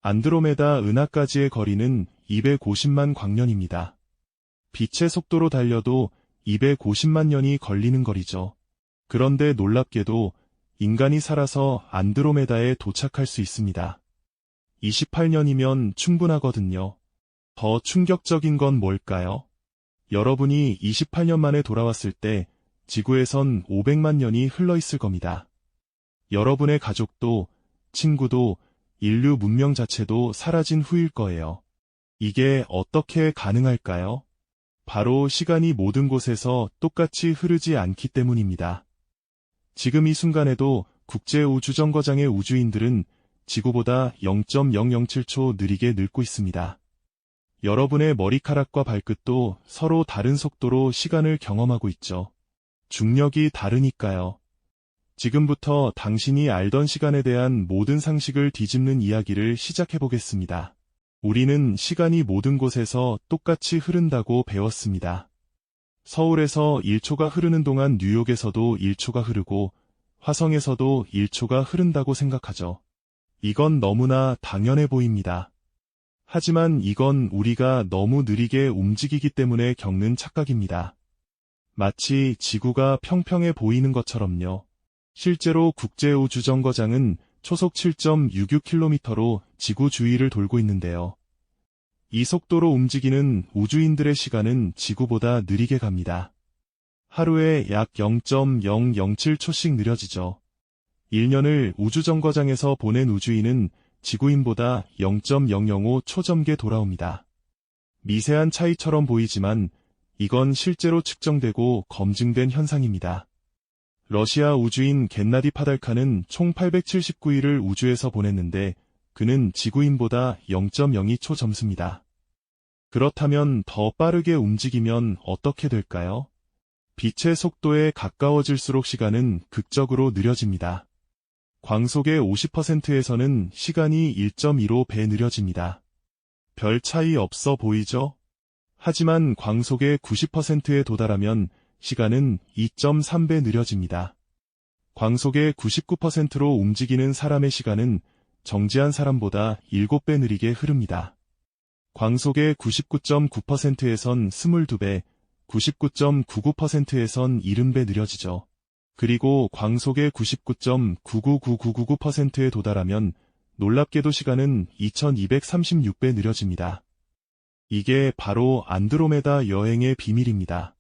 안드로메다 은하까지의 거리는 250만 광년입니다. 빛의 속도로 달려도 250만 년이 걸리는 거리죠. 그런데 놀랍게도 인간이 살아서 안드로메다에 도착할 수 있습니다. 28년이면 충분하거든요. 더 충격적인 건 뭘까요? 여러분이 28년 만에 돌아왔을 때 지구에선 500만 년이 흘러 있을 겁니다. 여러분의 가족도, 친구도, 인류 문명 자체도 사라진 후일 거예요. 이게 어떻게 가능할까요? 바로 시간이 모든 곳에서 똑같이 흐르지 않기 때문입니다. 지금 이 순간에도 국제우주정거장의 우주인들은 지구보다 0.007초 느리게 늙고 있습니다. 여러분의 머리카락과 발끝도 서로 다른 속도로 시간을 경험하고 있죠. 중력이 다르니까요. 지금부터 당신이 알던 시간에 대한 모든 상식을 뒤집는 이야기를 시작해보겠습니다. 우리는 시간이 모든 곳에서 똑같이 흐른다고 배웠습니다. 서울에서 1초가 흐르는 동안 뉴욕에서도 1초가 흐르고 화성에서도 1초가 흐른다고 생각하죠. 이건 너무나 당연해 보입니다. 하지만 이건 우리가 너무 느리게 움직이기 때문에 겪는 착각입니다. 마치 지구가 평평해 보이는 것처럼요. 실제로 국제우주정거장은 초속 7.66km로 지구 주위를 돌고 있는데요. 이 속도로 움직이는 우주인들의 시간은 지구보다 느리게 갑니다. 하루에 약 0.007초씩 느려지죠. 1년을 우주정거장에서 보낸 우주인은 지구인보다 0.005초 젊게 돌아옵니다. 미세한 차이처럼 보이지만 이건 실제로 측정되고 검증된 현상입니다. 러시아 우주인 겐나디 파달카는 총 879일을 우주에서 보냈는데 그는 지구인보다 0.02초 젊습니다. 그렇다면 더 빠르게 움직이면 어떻게 될까요? 빛의 속도에 가까워질수록 시간은 극적으로 느려집니다. 광속의 50%에서는 시간이 1.15배 느려집니다. 별 차이 없어 보이죠? 하지만 광속의 90%에 도달하면 시간은 2.3배 느려집니다. 광속의 99%로 움직이는 사람의 시간은 정지한 사람보다 7배 느리게 흐릅니다. 광속의 99.9%에선 22배, 99.99%에선 70배 느려지죠. 그리고 광속의 99.999999%에 도달하면 놀랍게도 시간은 2236배 느려집니다. 이게 바로 안드로메다 여행의 비밀입니다.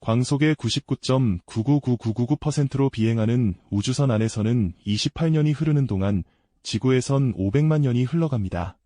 광속의 99.999999%로 비행하는 우주선 안에서는 28년이 흐르는 동안 지구에선 500만 년이 흘러갑니다.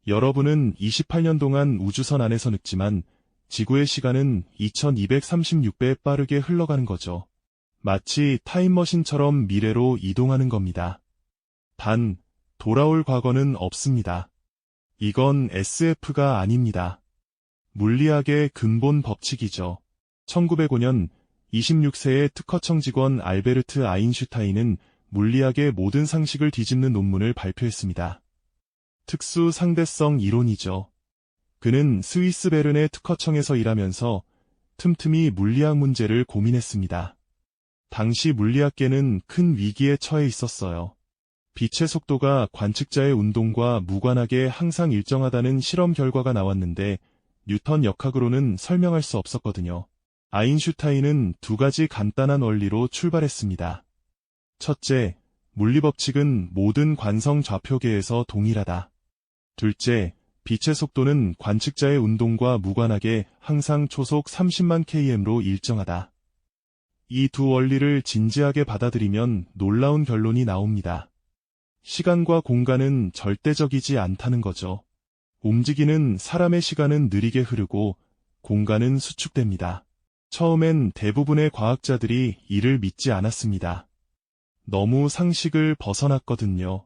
여러분은 28년 동안 우주선 안에서 늙지만 지구의 시간은 2236배 빠르게 흘러가는 거죠. 마치 타임머신처럼 미래로 이동하는 겁니다. 단, 돌아올 과거는 없습니다. 이건 SF가 아닙니다. 물리학의 근본 법칙이죠. 1905년 26세의 특허청 직원 알베르트 아인슈타인은 물리학의 모든 상식을 뒤집는 논문을 발표했습니다. 특수 상대성 이론이죠. 그는 스위스 베른의 특허청에서 일하면서 틈틈이 물리학 문제를 고민했습니다. 당시 물리학계는 큰 위기에 처해 있었어요. 빛의 속도가 관측자의 운동과 무관하게 항상 일정하다는 실험 결과가 나왔는데 뉴턴 역학으로는 설명할 수 없었거든요. 아인슈타인은 두 가지 간단한 원리로 출발했습니다. 첫째, 물리법칙은 모든 관성 좌표계에서 동일하다. 둘째, 빛의 속도는 관측자의 운동과 무관하게 항상 초속 30만 km로 일정하다. 이 두 원리를 진지하게 받아들이면 놀라운 결론이 나옵니다. 시간과 공간은 절대적이지 않다는 거죠. 움직이는 사람의 시간은 느리게 흐르고 공간은 수축됩니다. 처음엔 대부분의 과학자들이 이를 믿지 않았습니다. 너무 상식을 벗어났거든요.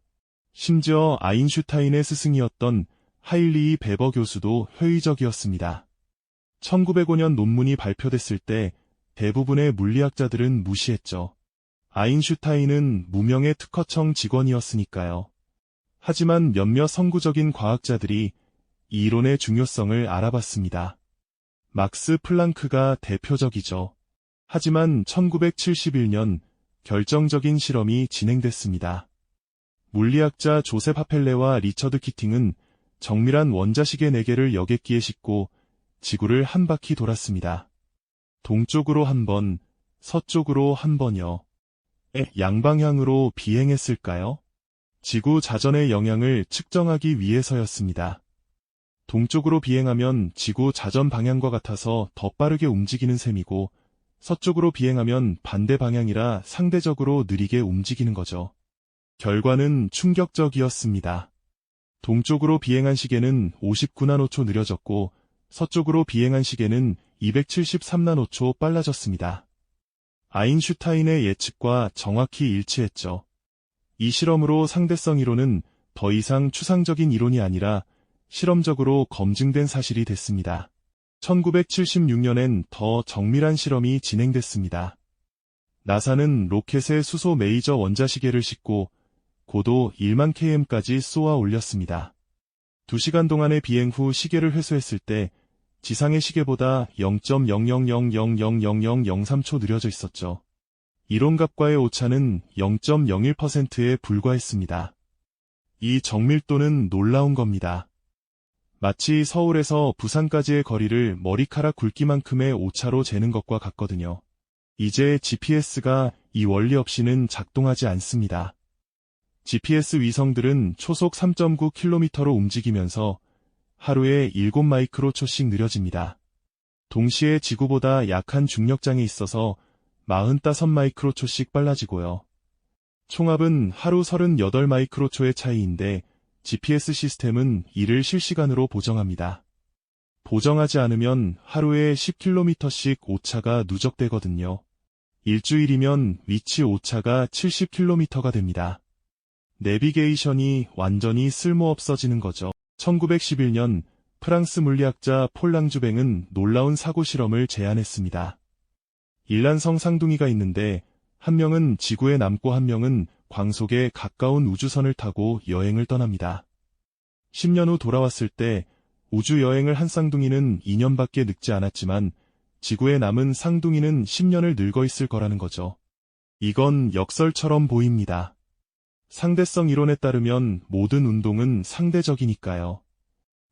심지어 아인슈타인의 스승이었던 하일리 베버 교수도 회의적이었습니다. 1905년 논문이 발표됐을 때 대부분의 물리학자들은 무시했죠. 아인슈타인은 무명의 특허청 직원이었으니까요. 하지만 몇몇 선구적인 과학자들이 이 이론의 중요성을 알아봤습니다. 막스 플랑크가 대표적이죠. 하지만 1971년 결정적인 실험이 진행됐습니다. 물리학자 조셉 하펠레와 리처드 키팅은 정밀한 원자시계 4개를 여객기에 싣고 지구를 한 바퀴 돌았습니다. 동쪽으로 한 번, 서쪽으로 한 번요. 양방향으로 비행했을까요? 지구 자전의 영향을 측정하기 위해서였습니다. 동쪽으로 비행하면 지구 자전 방향과 같아서 더 빠르게 움직이는 셈이고, 서쪽으로 비행하면 반대 방향이라 상대적으로 느리게 움직이는 거죠. 결과는 충격적이었습니다. 동쪽으로 비행한 시계는 59나노초 느려졌고, 서쪽으로 비행한 시계는 273나노초 빨라졌습니다. 아인슈타인의 예측과 정확히 일치했죠. 이 실험으로 상대성 이론은 더 이상 추상적인 이론이 아니라 실험적으로 검증된 사실이 됐습니다. 1976년엔 더 정밀한 실험이 진행됐습니다. 나사는 로켓에 수소 메이저 원자시계를 싣고 고도 1만 km까지 쏘아 올렸습니다. 2시간 동안의 비행 후 시계를 회수했을 때 지상의 시계보다 0.00000003초 느려져 있었죠. 이론값과의 오차는 0.01%에 불과했습니다. 이 정밀도는 놀라운 겁니다. 마치 서울에서 부산까지의 거리를 머리카락 굵기만큼의 오차로 재는 것과 같거든요. 이제 GPS가 이 원리 없이는 작동하지 않습니다. GPS 위성들은 초속 3.9km로 움직이면서 하루에 7마이크로초씩 느려집니다. 동시에 지구보다 약한 중력장에 있어서 45마이크로초씩 빨라지고요. 총합은 하루 38마이크로초의 차이인데 GPS 시스템은 이를 실시간으로 보정합니다. 보정하지 않으면 하루에 10km씩 오차가 누적되거든요. 일주일이면 위치 오차가 70km가 됩니다. 내비게이션이 완전히 쓸모없어지는 거죠. 1911년 프랑스 물리학자 폴 랑주뱅은 놀라운 사고 실험을 제안했습니다. 일란성 쌍둥이가 있는데 한 명은 지구에 남고 한 명은 광속에 가까운 우주선을 타고 여행을 떠납니다. 10년 후 돌아왔을 때 우주 여행을 한 쌍둥이는 2년밖에 늙지 않았지만 지구에 남은 쌍둥이는 10년을 늙어 있을 거라는 거죠. 이건 역설처럼 보입니다. 상대성 이론에 따르면 모든 운동은 상대적이니까요.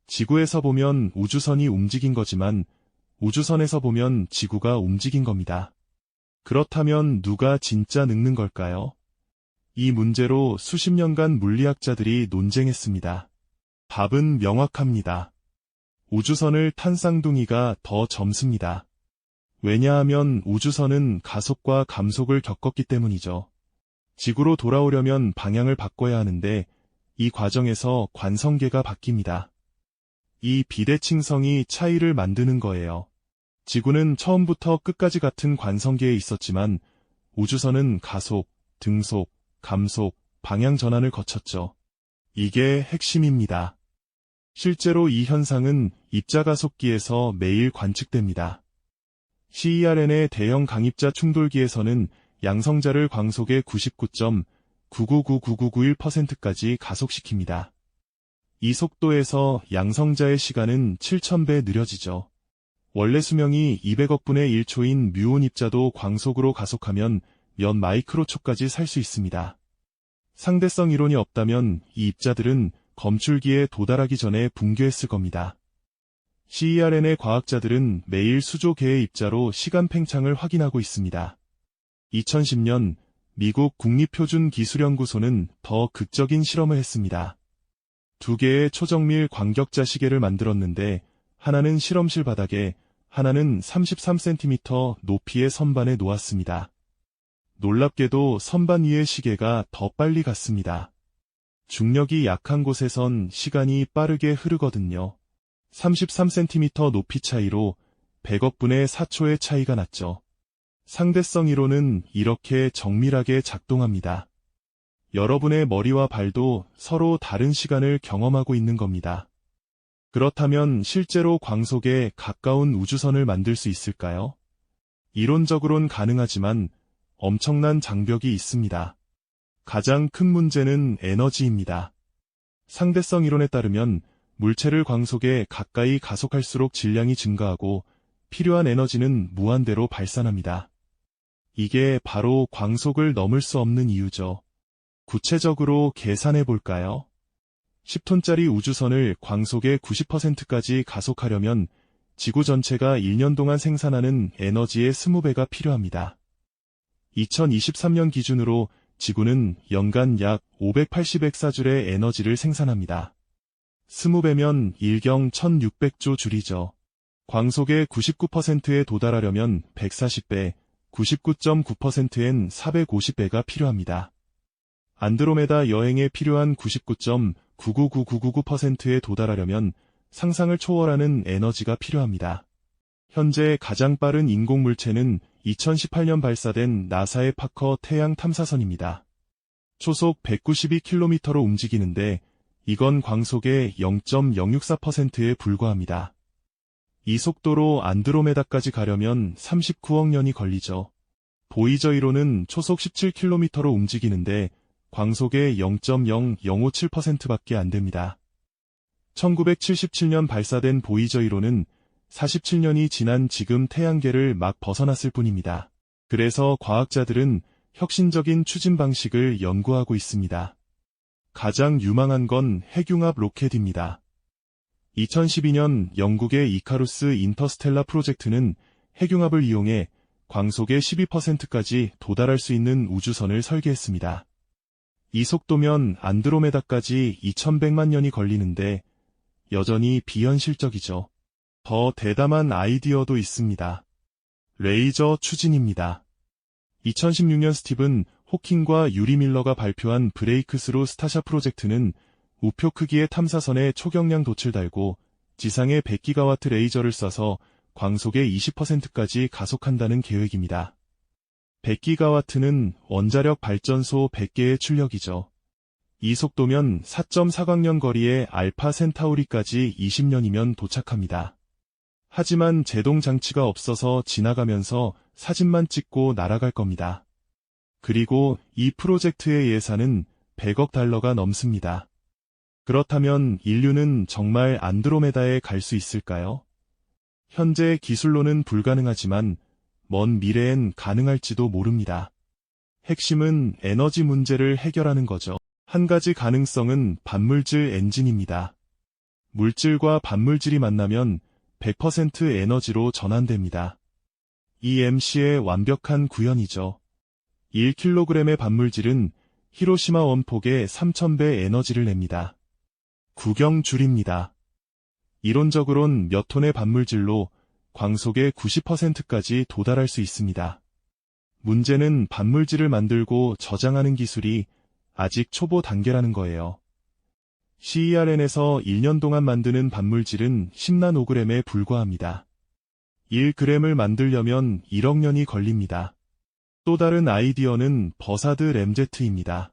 지구에서 보면 우주선이 움직인 거지만 우주선에서 보면 지구가 움직인 겁니다. 그렇다면 누가 진짜 늙는 걸까요? 이 문제로 수십 년간 물리학자들이 논쟁했습니다. 답은 명확합니다. 우주선을 탄 쌍둥이가 더 젊습니다. 왜냐하면 우주선은 가속과 감속을 겪었기 때문이죠. 지구로 돌아오려면 방향을 바꿔야 하는데 이 과정에서 관성계가 바뀝니다. 이 비대칭성이 차이를 만드는 거예요. 지구는 처음부터 끝까지 같은 관성계에 있었지만 우주선은 가속, 등속, 감속, 방향 전환을 거쳤죠. 이게 핵심입니다. 실제로 이 현상은 입자가속기에서 매일 관측됩니다. CERN의 대형 강입자 충돌기에서는 양성자를 광속의 99.9999991%까지 가속시킵니다. 이 속도에서 양성자의 시간은 7000배 느려지죠. 원래 수명이 200억 분의 1초인 뮤온 입자도 광속으로 가속하면 몇 마이크로초까지 살 수 있습니다. 상대성 이론이 없다면 이 입자들은 검출기에 도달하기 전에 붕괴했을 겁니다. CERN의 과학자들은 매일 수조 개의 입자로 시간 팽창을 확인하고 있습니다. 2010년 미국 국립표준기술연구소는 더 극적인 실험을 했습니다. 2개의 초정밀 광격자 시계를 만들었는데 하나는 실험실 바닥에, 하나는 33cm 높이의 선반에 놓았습니다. 놀랍게도 선반 위의 시계가 더 빨리 갔습니다. 중력이 약한 곳에선 시간이 빠르게 흐르거든요. 33cm 높이 차이로 100억 분의 4초의 차이가 났죠. 상대성 이론은 이렇게 정밀하게 작동합니다. 여러분의 머리와 발도 서로 다른 시간을 경험하고 있는 겁니다. 그렇다면 실제로 광속에 가까운 우주선을 만들 수 있을까요? 이론적으론 가능하지만 엄청난 장벽이 있습니다. 가장 큰 문제는 에너지입니다. 상대성 이론에 따르면 물체를 광속에 가까이 가속할수록 질량이 증가하고 필요한 에너지는 무한대로 발산합니다. 이게 바로 광속을 넘을 수 없는 이유죠. 구체적으로 계산해 볼까요? 10톤짜리 우주선을 광속의 90%까지 가속하려면 지구 전체가 1년 동안 생산하는 에너지의 20배가 필요합니다. 2023년 기준으로 지구는 연간 약 580엑사줄의 에너지를 생산합니다. 20배면 일경 1600조 줄이죠. 광속의 99%에 도달하려면 140배, 99.9%엔 450배가 필요합니다. 안드로메다 여행에 필요한 99.999999%에 도달하려면 상상을 초월하는 에너지가 필요합니다. 현재 가장 빠른 인공물체는 2018년 발사된 나사의 파커 태양 탐사선입니다. 초속 192km로 움직이는데 이건 광속의 0.064%에 불과합니다. 이 속도로 안드로메다까지 가려면 39억 년이 걸리죠. 보이저 1호는 초속 17km로 움직이는데 광속의 0.0057%밖에 안 됩니다. 1977년 발사된 보이저 1호는 47년이 지난 지금 태양계를 막 벗어났을 뿐입니다. 그래서 과학자들은 혁신적인 추진 방식을 연구하고 있습니다. 가장 유망한 건 핵융합 로켓입니다. 2012년 영국의 이카루스 인터스텔라 프로젝트는 핵융합을 이용해 광속의 12%까지 도달할 수 있는 우주선을 설계했습니다. 이 속도면 안드로메다까지 2100만 년이 걸리는데 여전히 비현실적이죠. 더 대담한 아이디어도 있습니다. 레이저 추진입니다. 2016년 스티븐 호킹과 유리 밀러가 발표한 브레이크스루 스타샷 프로젝트는 우표 크기의 탐사선에 초경량 돛을 달고 지상에 100기가와트 레이저를 쏴서 광속의 20%까지 가속한다는 계획입니다. 100기가와트는 원자력 발전소 100개의 출력이죠. 이 속도면 4.4광년 거리의 알파 센타우리까지 20년이면 도착합니다. 하지만 제동 장치가 없어서 지나가면서 사진만 찍고 날아갈 겁니다. 그리고 이 프로젝트의 예산은 100억 달러가 넘습니다. 그렇다면 인류는 정말 안드로메다에 갈 수 있을까요? 현재 기술로는 불가능하지만 먼 미래엔 가능할지도 모릅니다. 핵심은 에너지 문제를 해결하는 거죠. 한 가지 가능성은 반물질 엔진입니다. 물질과 반물질이 만나면 100% 에너지로 전환됩니다. EMC의 완벽한 구현이죠. 1kg의 반물질은 히로시마 원폭의 3000배 에너지를 냅니다. 구경줄입니다. 이론적으론 몇 톤의 반물질로 광속의 90%까지 도달할 수 있습니다. 문제는 반물질을 만들고 저장하는 기술이 아직 초보 단계라는 거예요. CERN에서 1년 동안 만드는 반물질은 10나노그램에 불과합니다. 1g을 만들려면 1억 년이 걸립니다. 또 다른 아이디어는 버사드 램제트입니다.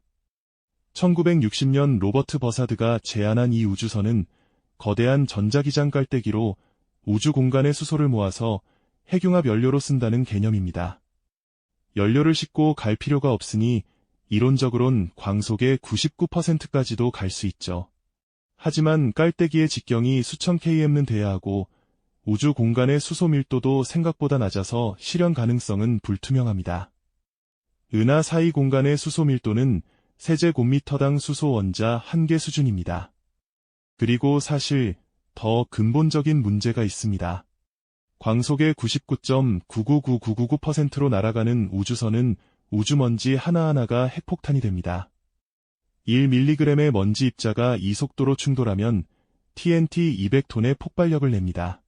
1960년 로버트 버사드가 제안한 이 우주선은 거대한 전자기장 깔때기로 우주 공간의 수소를 모아서 핵융합 연료로 쓴다는 개념입니다. 연료를 싣고 갈 필요가 없으니 이론적으론 광속의 99%까지도 갈 수 있죠. 하지만 깔때기의 직경이 수천 km는 돼야 하고 우주 공간의 수소 밀도도 생각보다 낮아서 실현 가능성은 불투명합니다. 은하 사이 공간의 수소 밀도는 세제곱미터당 수소 원자 1개 수준입니다. 그리고 사실 더 근본적인 문제가 있습니다. 광속의 99.999999%로 날아가는 우주선은 우주먼지 하나하나가 핵폭탄이 됩니다. 1mg의 먼지 입자가 이 속도로 충돌하면 TNT 200톤의 폭발력을 냅니다.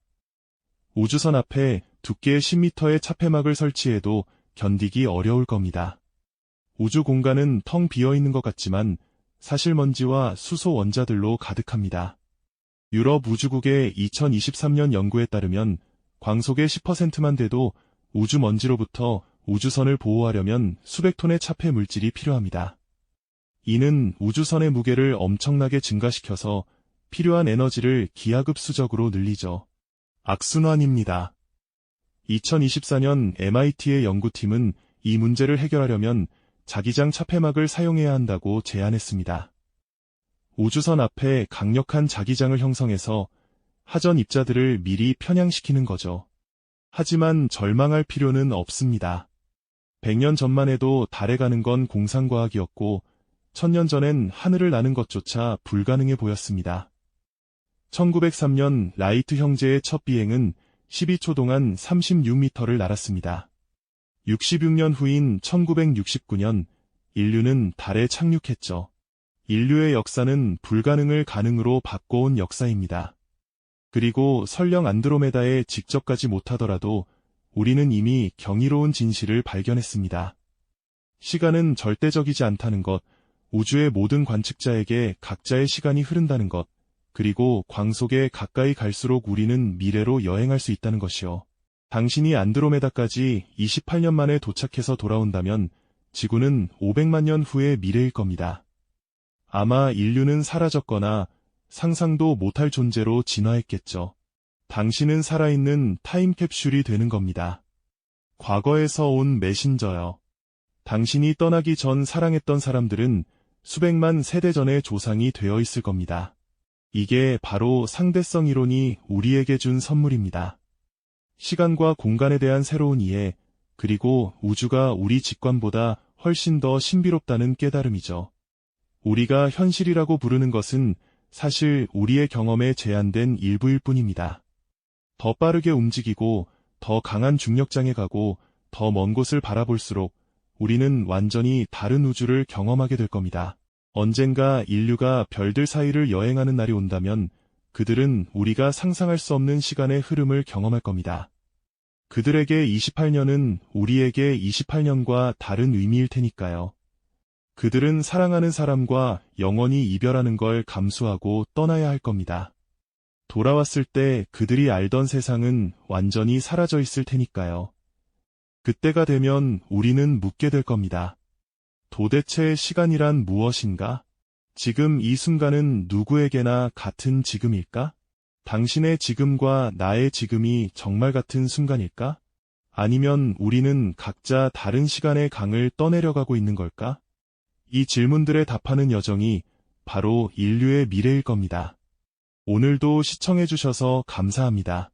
우주선 앞에 두께 10m의 차폐막을 설치해도 견디기 어려울 겁니다. 우주 공간은 텅 비어있는 것 같지만 사실 먼지와 수소 원자들로 가득합니다. 유럽 우주국의 2023년 연구에 따르면 광속의 10%만 돼도 우주 먼지로부터 우주선을 보호하려면 수백 톤의 차폐 물질이 필요합니다. 이는 우주선의 무게를 엄청나게 증가시켜서 필요한 에너지를 기하급수적으로 늘리죠. 악순환입니다. 2024년 MIT의 연구팀은 이 문제를 해결하려면 자기장 차폐막을 사용해야 한다고 제안했습니다. 우주선 앞에 강력한 자기장을 형성해서 하전 입자들을 미리 편향시키는 거죠. 하지만 절망할 필요는 없습니다. 100년 전만 해도 달에 가는 건 공상과학이었고 1000년 전엔 하늘을 나는 것조차 불가능해 보였습니다. 1903년 라이트 형제의 첫 비행은 12초 동안 36m를 날았습니다. 66년 후인 1969년 인류는 달에 착륙했죠. 인류의 역사는 불가능을 가능으로 바꿔온 역사입니다. 그리고 설령 안드로메다에 직접 가지 못하더라도 우리는 이미 경이로운 진실을 발견했습니다. 시간은 절대적이지 않다는 것, 우주의 모든 관측자에게 각자의 시간이 흐른다는 것, 그리고 광 속에 가까이 갈수록 우리는 미래로 여행할 수 있다는 것이요. 당신이 안드로메다까지 28년 만에 도착해서 돌아온다면 지구는 500만 년 후의 미래일 겁니다. 아마 인류는 사라졌거나 상상도 못할 존재로 진화했겠죠. 당신은 살아있는 타임캡슐이 되는 겁니다. 과거에서 온 메신저요. 당신이 떠나기 전 사랑했던 사람들은 수백만 세대 전의 조상이 되어 있을 겁니다. 이게 바로 상대성 이론이 우리에게 준 선물입니다. 시간과 공간에 대한 새로운 이해, 그리고 우주가 우리 직관보다 훨씬 더 신비롭다는 깨달음이죠. 우리가 현실이라고 부르는 것은 사실 우리의 경험에 제한된 일부일 뿐입니다. 더 빠르게 움직이고, 더 강한 중력장에 가고, 더 먼 곳을 바라볼수록 우리는 완전히 다른 우주를 경험하게 될 겁니다. 언젠가 인류가 별들 사이를 여행하는 날이 온다면 그들은 우리가 상상할 수 없는 시간의 흐름을 경험할 겁니다. 그들에게 28년은 우리에게 28년과 다른 의미일 테니까요. 그들은 사랑하는 사람과 영원히 이별하는 걸 감수하고 떠나야 할 겁니다. 돌아왔을 때 그들이 알던 세상은 완전히 사라져 있을 테니까요. 그때가 되면 우리는 묻게 될 겁니다. 도대체 시간이란 무엇인가? 지금 이 순간은 누구에게나 같은 지금일까? 당신의 지금과 나의 지금이 정말 같은 순간일까? 아니면 우리는 각자 다른 시간의 강을 떠내려가고 있는 걸까? 이 질문들에 답하는 여정이 바로 인류의 미래일 겁니다. 오늘도 시청해주셔서 감사합니다.